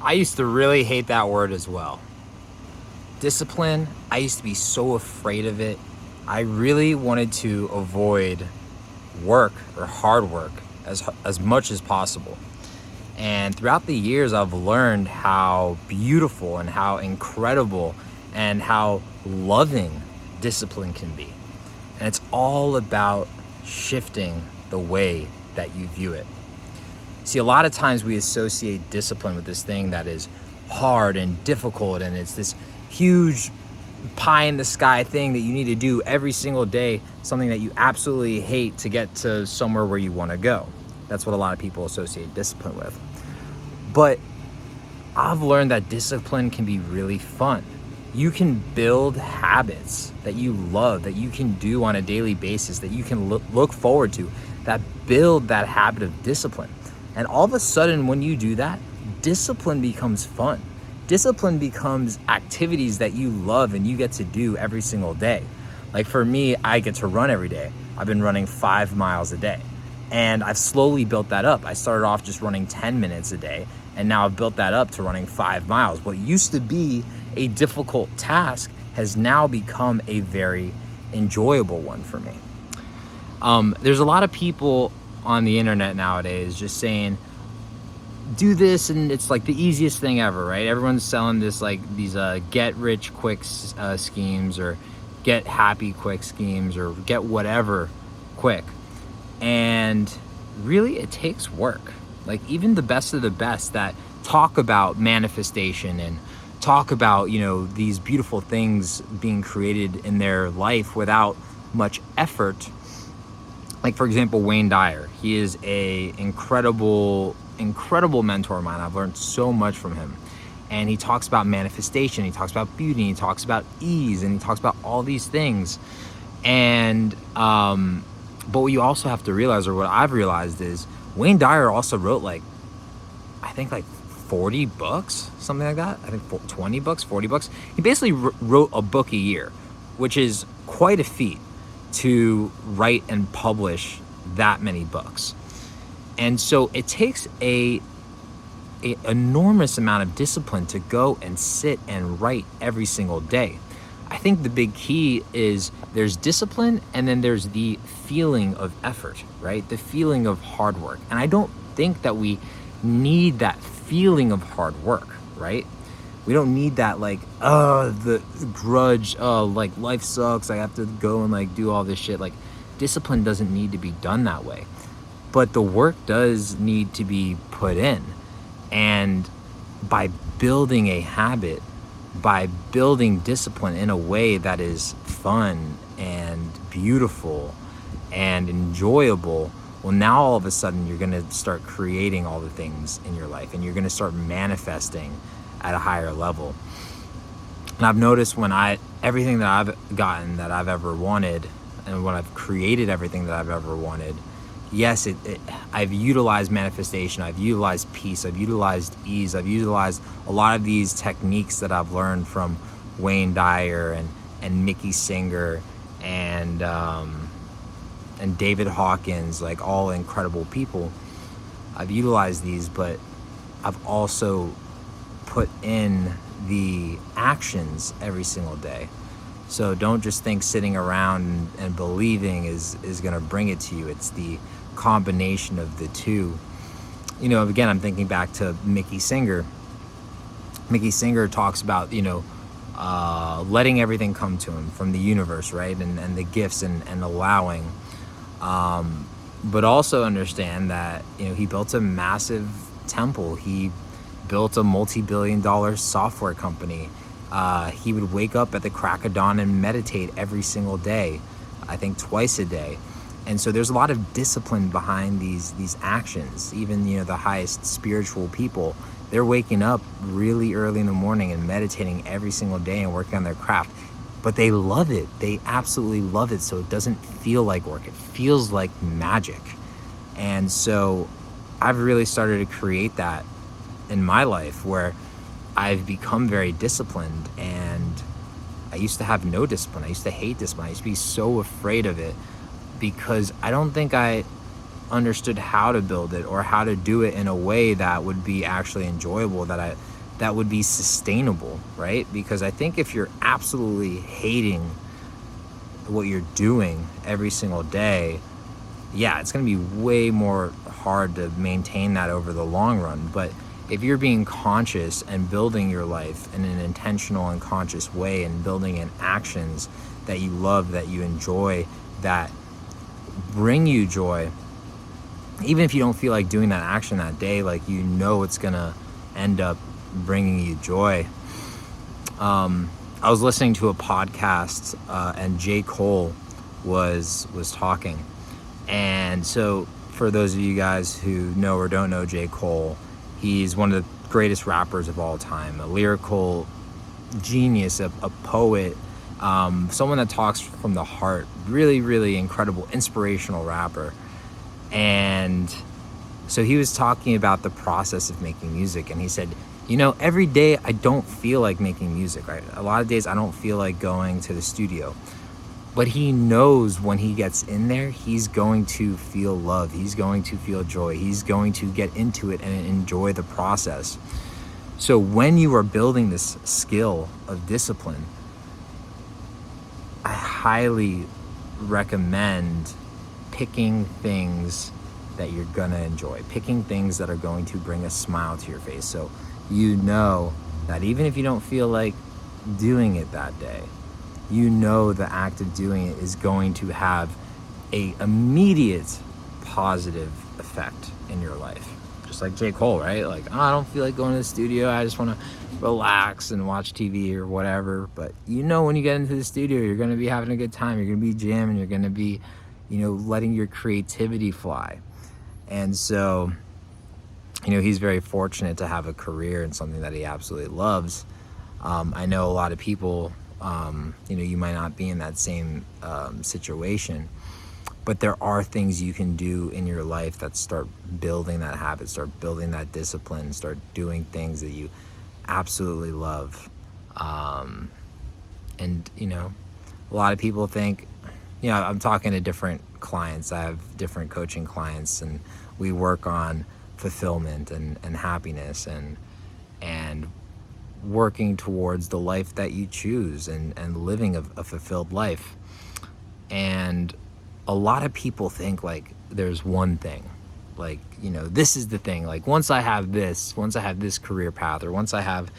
I used to really hate that word as well. Discipline, I used to be so afraid of it. I really wanted to avoid work or hard work as much as possible. And throughout the years, I've learned how beautiful and how incredible and how loving discipline can be. And it's all about shifting the way that you view it. See, a lot of times we associate discipline with this thing that is hard and difficult, and it's this huge pie in the sky thing that you need to do every single day, something that you absolutely hate to get to somewhere where you want to go. That's what a lot of people associate discipline with. But I've learned that discipline can be really fun. You can build habits that you love, that you can do on a daily basis, that you can look forward to, that build that habit of discipline. And all of a sudden, when you do that, discipline becomes fun. Discipline becomes activities that you love and you get to do every single day. Like for me, I get to run every day. I've been running 5 miles a day. And I've slowly built that up. I started off just running 10 minutes a day, and now I've built that up to running 5 miles. What used to be a difficult task has now become a very enjoyable one for me. There's a lot of people on the internet nowadays just saying, do this and it's like the easiest thing ever, right? Everyone's selling this like these get rich quick schemes, or get happy quick schemes, or get whatever quick. And really it takes work. Like even the best of the best that talk about manifestation and talk about, these beautiful things being created in their life without much effort. Like for example, Wayne Dyer, he is a incredible mentor of mine. I've learned so much from him. And he talks about manifestation, he talks about beauty, he talks about ease, and he talks about all these things. And, but what you also have to realize, or what I've realized, is Wayne Dyer also wrote I think 40 books, something like that. I think 20 books, 40 books. He basically wrote a book a year, which is quite a feat to write and publish that many books. And so it takes a enormous amount of discipline to go and sit and write every single day. I think the big key is there's discipline, and then there's the feeling of effort, right? The feeling of hard work. And I don't think that we need that feeling of hard work, right? We don't need that the grudge, life sucks, I have to go and do all this shit. Discipline doesn't need to be done that way. But the work does need to be put in. And by building a habit, by building discipline in a way that is fun and beautiful and enjoyable, well, now all of a sudden you're going to start creating all the things in your life, and you're going to start manifesting at a higher level. And I've noticed everything that I've gotten that I've ever wanted, and when I've created everything that I've ever wanted, yes, I've utilized manifestation, I've utilized peace, I've utilized ease, I've utilized a lot of these techniques that I've learned from Wayne Dyer and Mickey Singer and David Hawkins, all incredible people. I've utilized these, but I've also put in the actions every single day. So don't just think sitting around and believing is going to bring it to you. It's the combination of the two. Again, I'm thinking back to Mickey Singer. Mickey Singer talks about, letting everything come to him from the universe, right? And the gifts and allowing. But also understand that, he built a massive temple. He built a multi-billion-dollar software company. He would wake up at the crack of dawn and meditate every single day, I think twice a day. And so there's a lot of discipline behind these actions. Even, the highest spiritual people, they're waking up really early in the morning and meditating every single day and working on their craft. But they love it. They absolutely love it. So it doesn't feel like work. It feels like magic. And so I've really started to create that in my life, where I've become very disciplined. And I used to have no discipline. I used to hate discipline. I used to be so afraid of it, because I don't think I understood how to build it or how to do it in a way that would be actually enjoyable, that would be sustainable, right? Because I think if you're absolutely hating what you're doing every single day, yeah, it's going to be way more hard to maintain that over the long run. But if you're being conscious and building your life in an intentional and conscious way, and building in actions that you love, that you enjoy, that bring you joy, even if you don't feel like doing that action that day, like, you know it's gonna end up bringing you joy. I was listening to a podcast and J. Cole was talking. And so for those of you guys who know or don't know J. Cole, he's one of the greatest rappers of all time, a lyrical genius, a poet, someone that talks from the heart, really, really incredible, inspirational rapper. And so he was talking about the process of making music, and he said, you know, every day I don't feel like making music, right? A lot of days I don't feel like going to the studio. But he knows when he gets in there, he's going to feel love. He's going to feel joy. He's going to get into it and enjoy the process. So when you are building this skill of discipline, I highly recommend picking things that you're going to enjoy, picking things that are going to bring a smile to your face. So you know that even if you don't feel like doing it that day, you know the act of doing it is going to have a immediate positive effect in your life. Just like J. Cole, right? Like, oh, I don't feel like going to the studio. I just want to relax and watch TV or whatever. But you know when you get into the studio, you're going to be having a good time. You're going to be jamming. You're going to be, you know, letting your creativity fly. And so, you know, he's very fortunate to have a career in something that he absolutely loves. I know a lot of people, you know, you might not be in that same situation, but there are things you can do in your life that start building that habit, start building that discipline, start doing things that you absolutely love. And, you know, a lot of people think, you know, I'm talking to different clients. I have different coaching clients, and we work on fulfillment and happiness and working towards the life that you choose and living a fulfilled life. And a lot of people think like there's one thing, like, you know, this is the thing, like once I have this career path, or once I have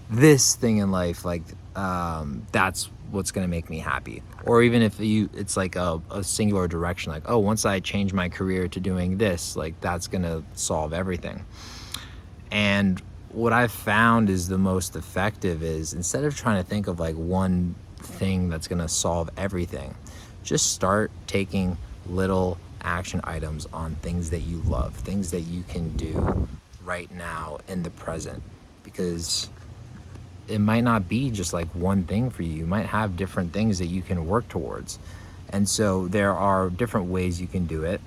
this thing in life, like that's what's going to make me happy. Or even if it's like a singular direction, like, oh, once I change my career to doing this, like that's going to solve everything. And what I've found is the most effective is, instead of trying to think of like one thing that's going to solve everything, just start taking little action items on things that you love, things that you can do right now in the present, because it might not be just like one thing for you. You might have different things that you can work towards. And so there are different ways you can do it.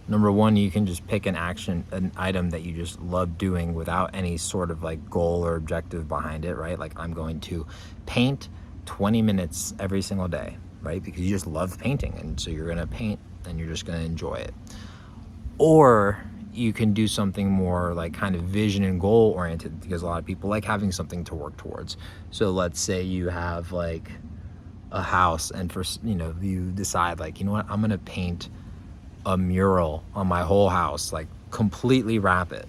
Number one, you can just pick an item that you just love doing without any sort of like goal or objective behind it, right? Like, I'm going to paint 20 minutes every single day, right? Because you just love painting, and so you're gonna paint and you're just gonna enjoy it. Or you can do something more like kind of vision and goal oriented, because a lot of people like having something to work towards. So let's say you have like a house, and you decide like, you know what, I'm gonna paint a mural on my whole house, like completely wrap it.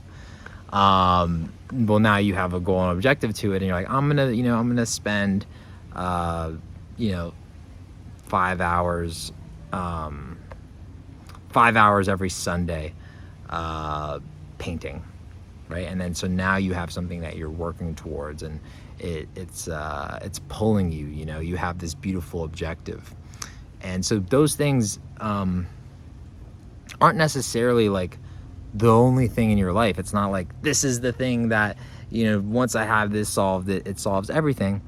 Well, now you have a goal and objective to it, and you're like, I'm gonna spend 5 hours 5 hours every Sunday painting, right? And then so now you have something that you're working towards, and it's pulling you. You have this beautiful objective. And so those things aren't necessarily like the only thing in your life. It's not like this is the thing that, once I have this solved, it solves everything.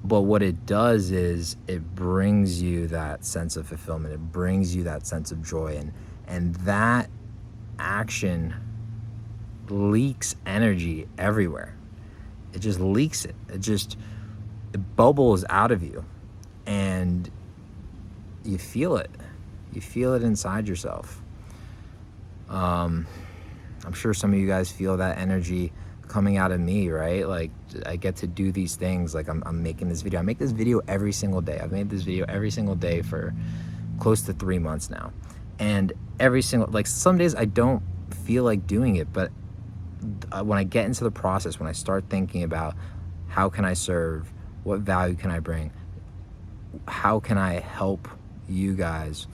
But what it does is it brings you that sense of fulfillment. It brings you that sense of joy, and that action leaks energy everywhere. It just leaks it. It bubbles out of you, and you feel it. You feel it inside yourself. I'm sure some of you guys feel that energy coming out of me, right? Like, I get to do these things. Like, I'm making this video. I make this video every single day. I've made this video every single day for close to 3 months now. And every single, like, some days I don't feel like doing it, but when I get into the process, when I start thinking about how can I serve, what value can I bring, how can I help you guys,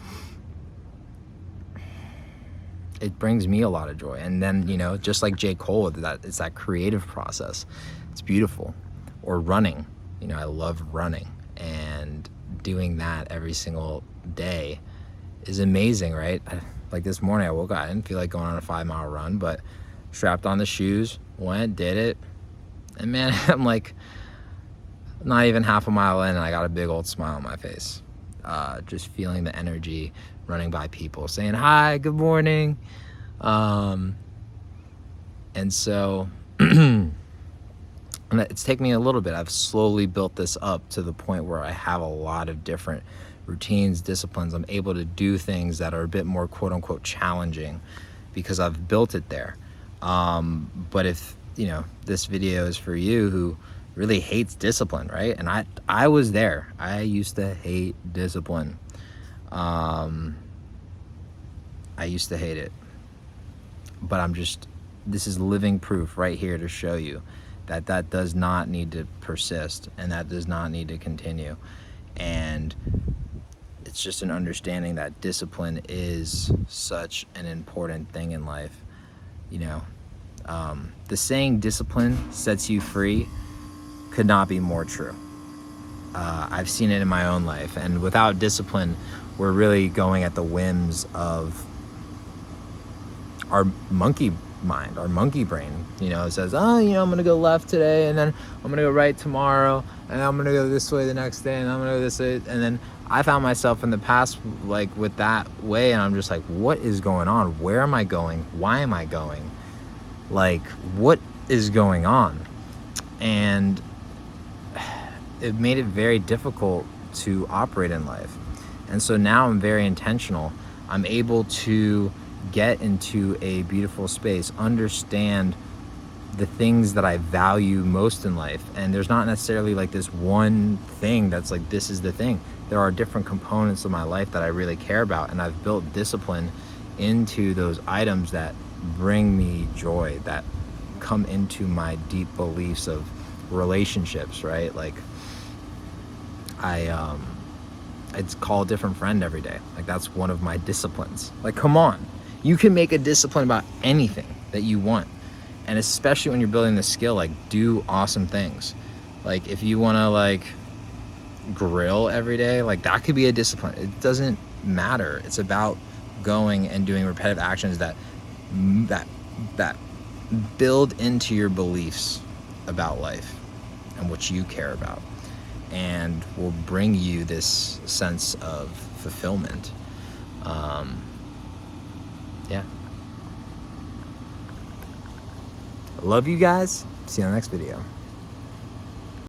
it brings me a lot of joy. And then, you know, just like J. Cole, it's that creative process. It's beautiful. Or running. You know, I love running, and doing that every single day is amazing, right? Like this morning I woke up, I didn't feel like going on a 5-mile run, but strapped on the shoes, went, did it, and man, I'm like not even half a mile in and I got a big old smile on my face. Just feeling the energy, running by people, saying hi, good morning. And so and it's taken me a little bit. I've slowly built this up to the point where I have a lot of different routines, disciplines. I'm able to do things that are a bit more quote unquote challenging because I've built it there. But if, you know, this video is for you who really hates discipline, right? And I was there. I used to hate discipline. I used to hate it. But this is living proof right here to show you that does not need to persist, and that does not need to continue. And it's just an understanding that discipline is such an important thing in life. You know, the saying discipline sets you free could not be more true. I've seen it in my own life, and without discipline, we're really going at the whims of our monkey mind, our monkey brain. You know, it says, oh, you know, I'm gonna go left today, and then I'm gonna go right tomorrow, and I'm gonna go this way the next day, and I'm gonna go this way. And then I found myself in the past like with that way, and I'm just like, what is going on? Where am I going? Why am I going? Like, what is going on? And it made it very difficult to operate in life. And so now I'm very intentional. I'm able to get into a beautiful space, understand the things that I value most in life. And there's not necessarily like this one thing that's like, this is the thing. There are different components of my life that I really care about, and I've built discipline into those items that bring me joy, that come into my deep beliefs of relationships, right? Like I'd call a different friend every day. Like, that's one of my disciplines. Like, come on. You can make a discipline about anything that you want. And especially when you're building the skill, like, do awesome things. Like, if you want to, like, grill every day, like, that could be a discipline. It doesn't matter. It's about going and doing repetitive actions that build into your beliefs about life and what you care about, and will bring you this sense of fulfillment. Yeah. I love you guys. See you in the next video.